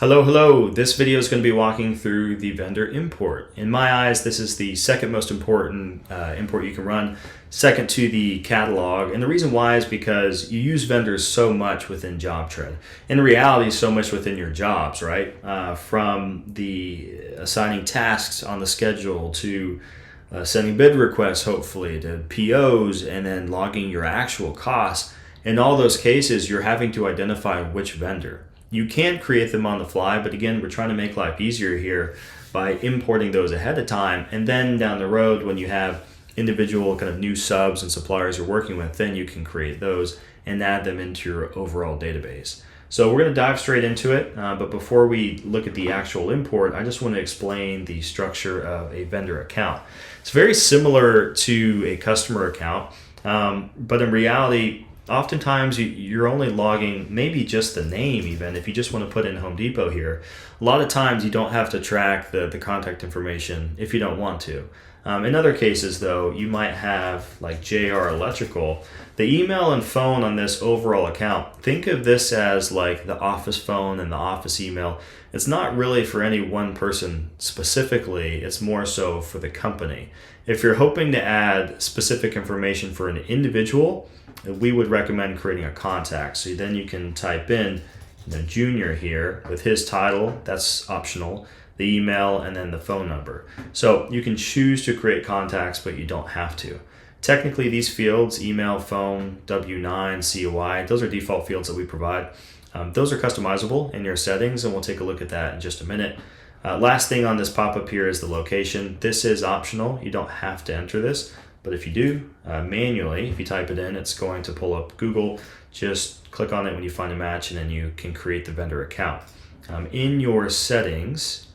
Hello. This video is going to be walking through the vendor import. In my eyes, this is the second most important import you can run, second to the catalog. And the reason why is because you use vendors so much within JobTread. In reality, so much within your jobs, right? From the assigning tasks on the schedule to sending bid requests, hopefully, to POs, and then logging your actual costs. In all those cases, you're having to identify which vendor. You can create them on the fly, but again, we're trying to make life easier here by importing those ahead of time. And then down the road, when you have individual kind of new subs and suppliers you're working with, then you can create those and add them into your overall database. So we're going to dive straight into it. But before we look at the actual import, I just want to explain the structure of a vendor account. It's very similar to a customer account, but in reality, oftentimes you're only logging maybe just the name. Even if you just want to put in Home Depot here, a lot of times you don't have to track the contact information if you don't want to. In other cases though, you might have like JR Electrical. The email and phone on this overall account, think of this as like the office phone and the office email. It's not really for any one person specifically, it's more so for the company. If you're hoping to add specific information for an individual, we would recommend creating a contact. So then you can type in Junior here with his title, that's optional, the email, and then the phone number. So you can choose to create contacts, but you don't have to. Technically, these fields, email, phone, W-9, COI, those are default fields that we provide. Those are customizable in your settings, and we'll take a look at that in just a minute. Last thing on this pop-up here is the location. This is optional. You don't have to enter this. But if you do, manually, if you type it in, it's going to pull up Google. Just click on it when you find a match, and then you can create the vendor account. In your settings,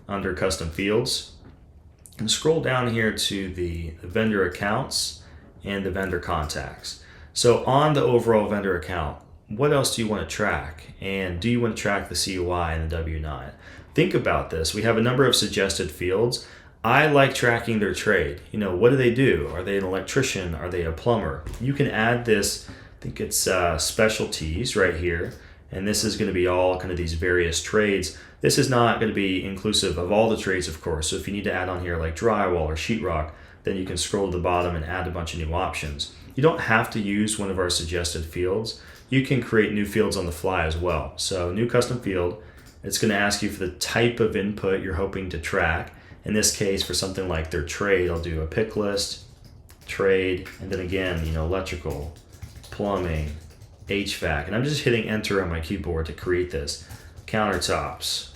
under custom fields, and scroll down here to the vendor accounts and the vendor contacts. So on the overall vendor account, what else do you want to track? And do you want to track the COI and the W-9? Think about this. We have a number of suggested fields. I like tracking their trade. What do they do? Are they an electrician? Are they a plumber? You can add this, I think it's specialties right here. And this is going to be all kind of these various trades. This is not going to be inclusive of all the trades, of course. So if you need to add on here like drywall or sheetrock, then you can scroll to the bottom and add a bunch of new options. You don't have to use one of our suggested fields. You can create new fields on the fly as well. So new custom field, it's going to ask you for the type of input you're hoping to track. In this case, for something like their trade, I'll do a pick list, trade, and then again, electrical, plumbing, HVAC. And I'm just hitting enter on my keyboard to create this. Countertops,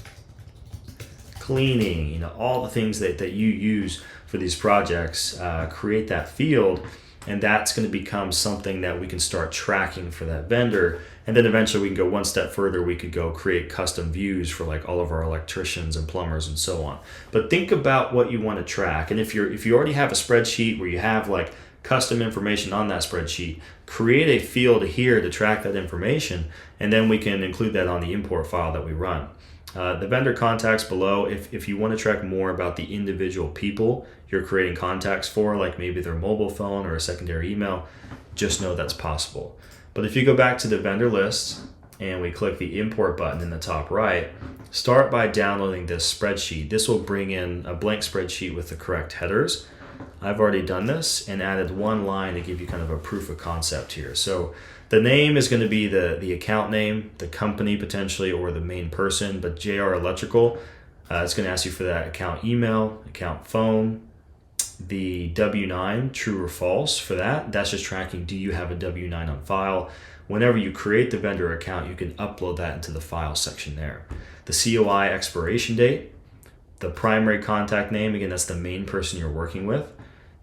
cleaning, all the things that you use for these projects, create that field. And that's going to become something that we can start tracking for that vendor. And then eventually we can go one step further. We could go create custom views for like all of our electricians and plumbers and so on. But think about what you want to track. And if you already have a spreadsheet where you have like custom information on that spreadsheet, create a field here to track that information. And then we can include that on the import file that we run. The vendor contacts below, if you want to track more about the individual people you're creating contacts for, like maybe their mobile phone or a secondary email, just know that's possible. But if you go back to the vendor list and we click the import button in the top right, start by downloading this spreadsheet. This will bring in a blank spreadsheet with the correct headers. I've already done this and added one line to give you kind of a proof of concept here. So the name is going to be the account name, the company potentially, or the main person, but JR Electrical, it's going to ask you for that account email, account phone, the W-9, true or false for that. That's just tracking, do you have a W-9 on file? Whenever you create the vendor account, you can upload that into the file section there. The COI expiration date, the primary contact name, again, that's the main person you're working with.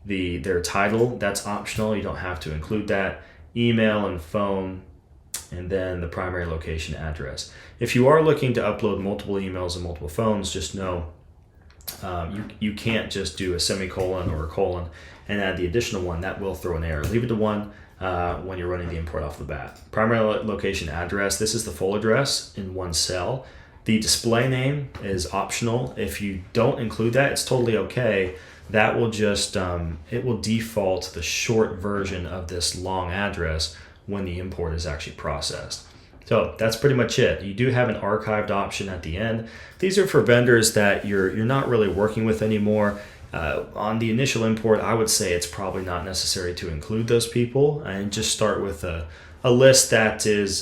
Their title, that's optional, you don't have to include that. Email and phone, and then the primary location address. If you are looking to upload multiple emails and multiple phones, just know you can't just do a semicolon or a colon and add the additional one. That will throw an error. Leave it to one when you're running the import off the bat. Primary location address, this is the full address in one cell. The display name is optional. If you don't include that, it's totally okay. That will just, it will default the short version of this long address when the import is actually processed. So that's pretty much it. You do have an archived option at the end. These are for vendors that you're not really working with anymore. On the initial import, I would say it's probably not necessary to include those people, and just start with a list that is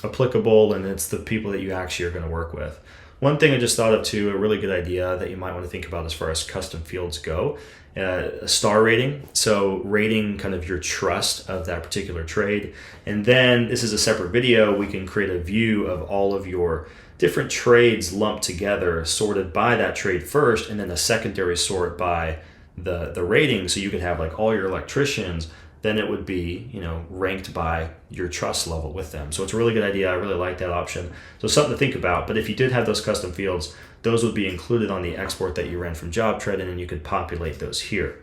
applicable, and it's the people that you actually are going to work with. One thing I just thought of too, a really good idea that you might want to think about as far as custom fields go, a star rating. So rating kind of your trust of that particular trade. And then this is a separate video. We can create a view of all of your different trades lumped together, sorted by that trade first, and then a secondary sort by the rating. So you could have like all your electricians, then it would be, ranked by your trust level with them. So it's a really good idea. I really like that option. So something to think about. But if you did have those custom fields, those would be included on the export that you ran from JobTread, and then you could populate those here.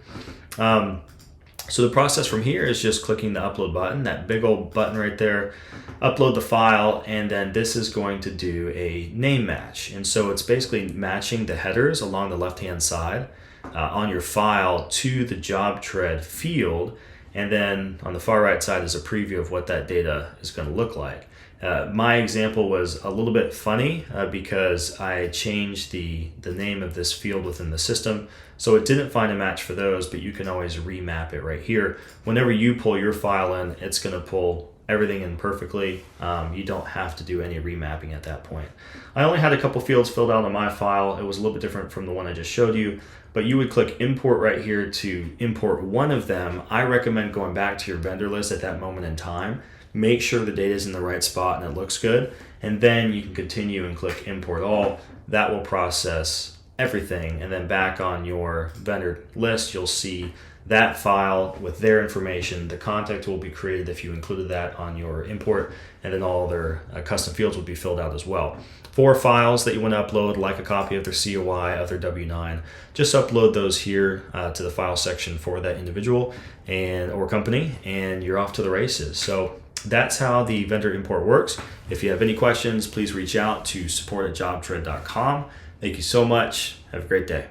So the process from here is just clicking the upload button, that big old button right there, upload the file, and then this is going to do a name match. And so it's basically matching the headers along the left-hand side on your file to the JobTread field. And then on the far right side is a preview of what that data is going to look like. My example was a little bit funny because I changed the name of this field within the system. So it didn't find a match for those, but you can always remap it right here. Whenever you pull your file in, it's going to pull everything in perfectly. You don't have to do any remapping at that point. I only had a couple fields filled out on my file. It was a little bit different from the one I just showed you, but you would click import right here to import one of them. I recommend going back to your vendor list at that moment in time. Make sure the data is in the right spot and it looks good, and then you can continue and click import all. That will process everything, and then back on your vendor list you'll see that file with their information. The contact will be created if you included that on your import, and then all their custom fields will be filled out as well. For files that you want to upload, like a copy of their COI, of their W-9, just upload those here to the file section for that individual or company, and you're off to the races. So that's how the vendor import works. If you have any questions, please reach out to support@jobtread.com. Thank you so much. Have a great day.